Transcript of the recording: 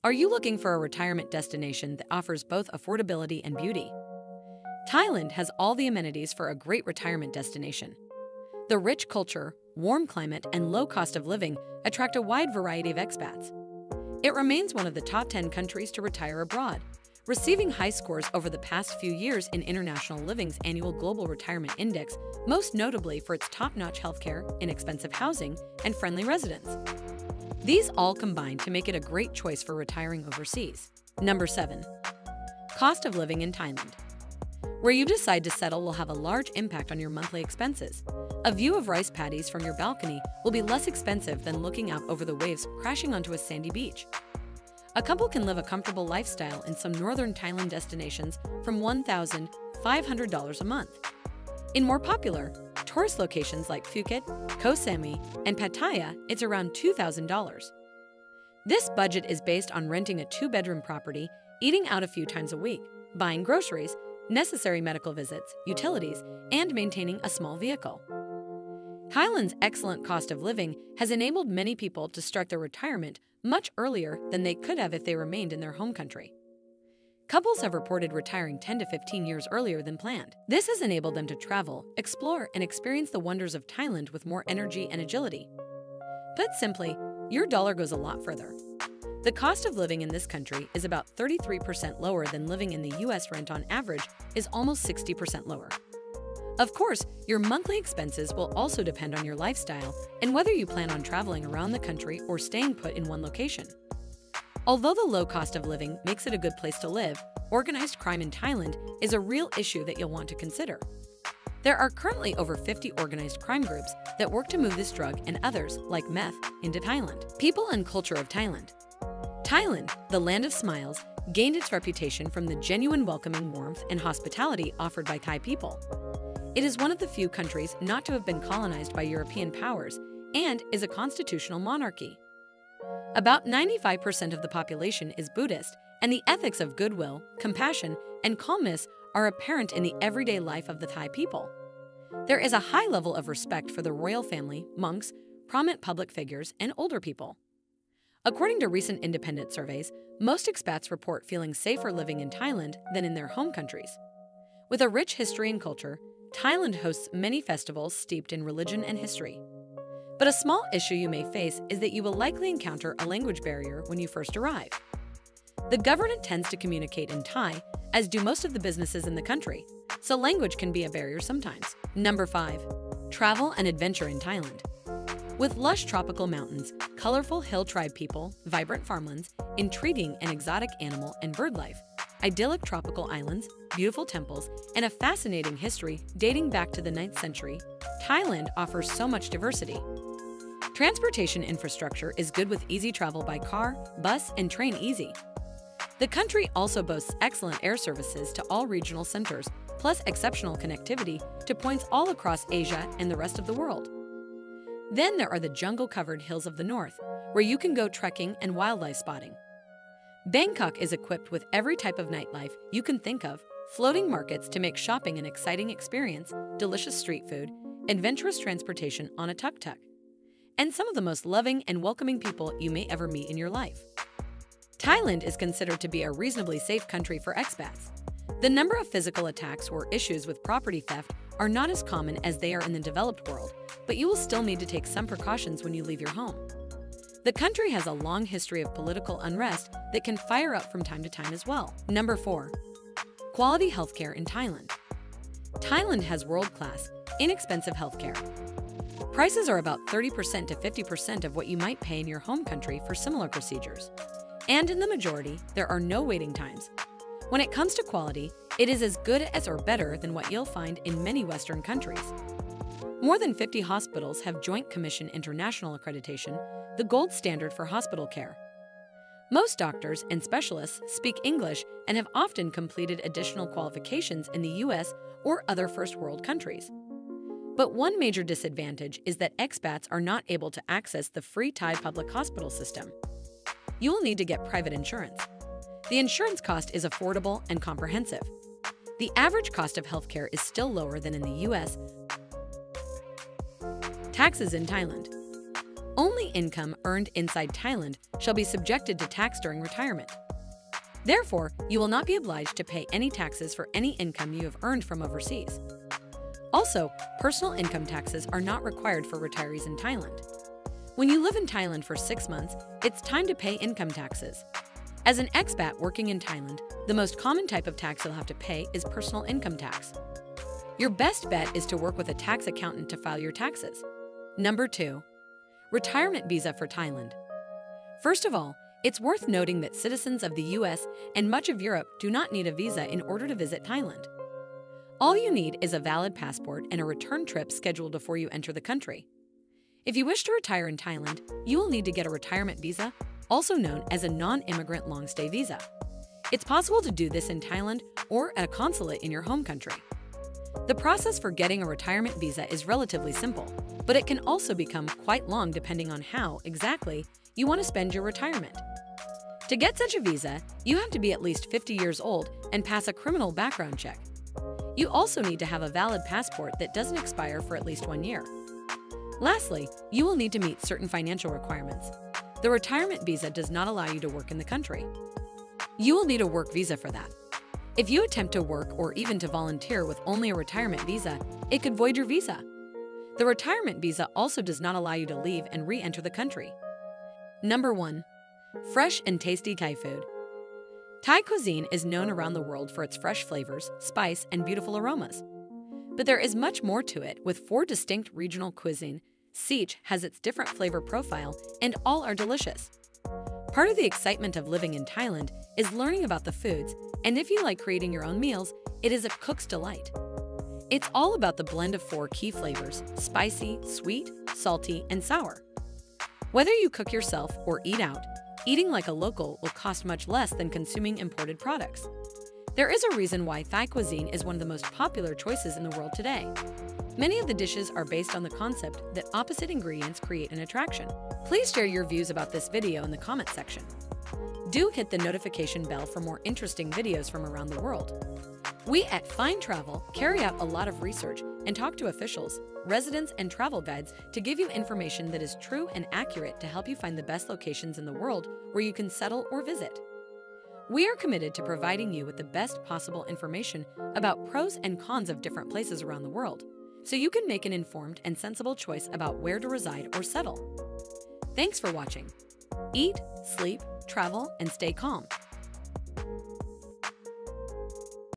Are you looking for a retirement destination that offers both affordability and beauty? Thailand has all the amenities for a great retirement destination. The rich culture, warm climate, and low cost of living attract a wide variety of expats. It remains one of the top 10 countries to retire abroad, receiving high scores over the past few years in International Living's annual Global Retirement Index, most notably for its top-notch healthcare, inexpensive housing, and friendly residents. These all combine to make it a great choice for retiring overseas. Number 7. Cost of living in Thailand. Where you decide to settle will have a large impact on your monthly expenses. A view of rice paddies from your balcony will be less expensive than looking out over the waves crashing onto a sandy beach. A couple can live a comfortable lifestyle in some northern Thailand destinations from $1,500 a month. In more popular tourist locations like Phuket, Koh Samui, and Pattaya, it's around $2,000. This budget is based on renting a 2-bedroom property, eating out a few times a week, buying groceries, necessary medical visits, utilities, and maintaining a small vehicle. Thailand's excellent cost of living has enabled many people to start their retirement much earlier than they could have if they remained in their home country. Couples have reported retiring 10 to 15 years earlier than planned. This has enabled them to travel, explore, and experience the wonders of Thailand with more energy and agility. Put simply, your dollar goes a lot further. The cost of living in this country is about 33% lower than living in the US. Rent on average is almost 60% lower. Of course, your monthly expenses will also depend on your lifestyle and whether you plan on traveling around the country or staying put in one location. Although the low cost of living makes it a good place to live, organized crime in Thailand is a real issue that you'll want to consider. There are currently over 50 organized crime groups that work to move this drug and others, like meth, into Thailand. People and culture of Thailand. Thailand, the land of smiles, gained its reputation from the genuine welcoming warmth and hospitality offered by Thai people. It is one of the few countries not to have been colonized by European powers and is a constitutional monarchy. About 95% of the population is Buddhist, and the ethics of goodwill, compassion, and calmness are apparent in the everyday life of the Thai people. There is a high level of respect for the royal family, monks, prominent public figures, and older people. According to recent independent surveys, most expats report feeling safer living in Thailand than in their home countries. With a rich history and culture, Thailand hosts many festivals steeped in religion and history. But a small issue you may face is that you will likely encounter a language barrier when you first arrive. The government tends to communicate in Thai, as do most of the businesses in the country, so language can be a barrier sometimes. Number 5. Travel and adventure in Thailand. With lush tropical mountains, colorful hill tribe people, vibrant farmlands, intriguing and exotic animal and bird life, idyllic tropical islands, beautiful temples, and a fascinating history dating back to the 9th century, Thailand offers so much diversity. Transportation infrastructure is good with easy travel by car, bus, and train easy. The country also boasts excellent air services to all regional centers, plus exceptional connectivity to points all across Asia and the rest of the world. Then there are the jungle-covered hills of the north, where you can go trekking and wildlife spotting. Bangkok is equipped with every type of nightlife you can think of, floating markets to make shopping an exciting experience, delicious street food, adventurous transportation on a tuk-tuk, and some of the most loving and welcoming people you may ever meet in your life. Thailand is considered to be a reasonably safe country for expats. The number of physical attacks or issues with property theft are not as common as they are in the developed world, but you will still need to take some precautions when you leave your home. The country has a long history of political unrest that can fire up from time to time as well. Number 4. Quality healthcare in Thailand. Thailand has world-class, inexpensive healthcare. Prices are about 30% to 50% of what you might pay in your home country for similar procedures. And in the majority, there are no waiting times. When it comes to quality, it is as good as or better than what you'll find in many Western countries. More than 50 hospitals have Joint Commission International accreditation, the gold standard for hospital care. Most doctors and specialists speak English and have often completed additional qualifications in the US or other first world countries. But one major disadvantage is that expats are not able to access the free Thai public hospital system. You will need to get private insurance. The insurance cost is affordable and comprehensive. The average cost of healthcare is still lower than in the US. Taxes in Thailand. Only income earned inside Thailand shall be subjected to tax during retirement. Therefore, you will not be obliged to pay any taxes for any income you have earned from overseas. Also, personal income taxes are not required for retirees in Thailand. When you live in Thailand for 6 months, it's time to pay income taxes. As an expat working in Thailand, the most common type of tax you'll have to pay is personal income tax. Your best bet is to work with a tax accountant to file your taxes. Number 2. Retirement visa for Thailand. First of all, it's worth noting that citizens of the US and much of Europe do not need a visa in order to visit Thailand. All you need is a valid passport and a return trip scheduled before you enter the country. If you wish to retire in Thailand, you will need to get a retirement visa, also known as a non-immigrant long-stay visa. It's possible to do this in Thailand or at a consulate in your home country. The process for getting a retirement visa is relatively simple, but it can also become quite long depending on how, exactly, you want to spend your retirement. To get such a visa, you have to be at least 50 years old and pass a criminal background check. You also need to have a valid passport that doesn't expire for at least 1 year. Lastly, you will need to meet certain financial requirements. The retirement visa does not allow you to work in the country. You will need a work visa for that. If you attempt to work or even to volunteer with only a retirement visa, it could void your visa. The retirement visa also does not allow you to leave and re-enter the country. Number 1. Fresh and tasty Thai food. Thai cuisine is known around the world for its fresh flavors, spice, and beautiful aromas. But there is much more to it, with 4 distinct regional cuisine. Each has its different flavor profile, and all are delicious. Part of the excitement of living in Thailand is learning about the foods, and if you like creating your own meals, it is a cook's delight. It's all about the blend of 4 key flavors: spicy, sweet, salty, and sour. Whether you cook yourself or eat out, eating like a local will cost much less than consuming imported products. There is a reason why Thai cuisine is one of the most popular choices in the world today. Many of the dishes are based on the concept that opposite ingredients create an attraction. Please share your views about this video in the comment section. Do hit the notification bell for more interesting videos from around the world. We at Fine Travel carry out a lot of research and talk to officials, residents, and travel guides to give you information that is true and accurate to help you find the best locations in the world where you can settle or visit. We are committed to providing you with the best possible information about pros and cons of different places around the world, so you can make an informed and sensible choice about where to reside or settle. Thanks for watching. Eat, sleep, travel, and stay calm.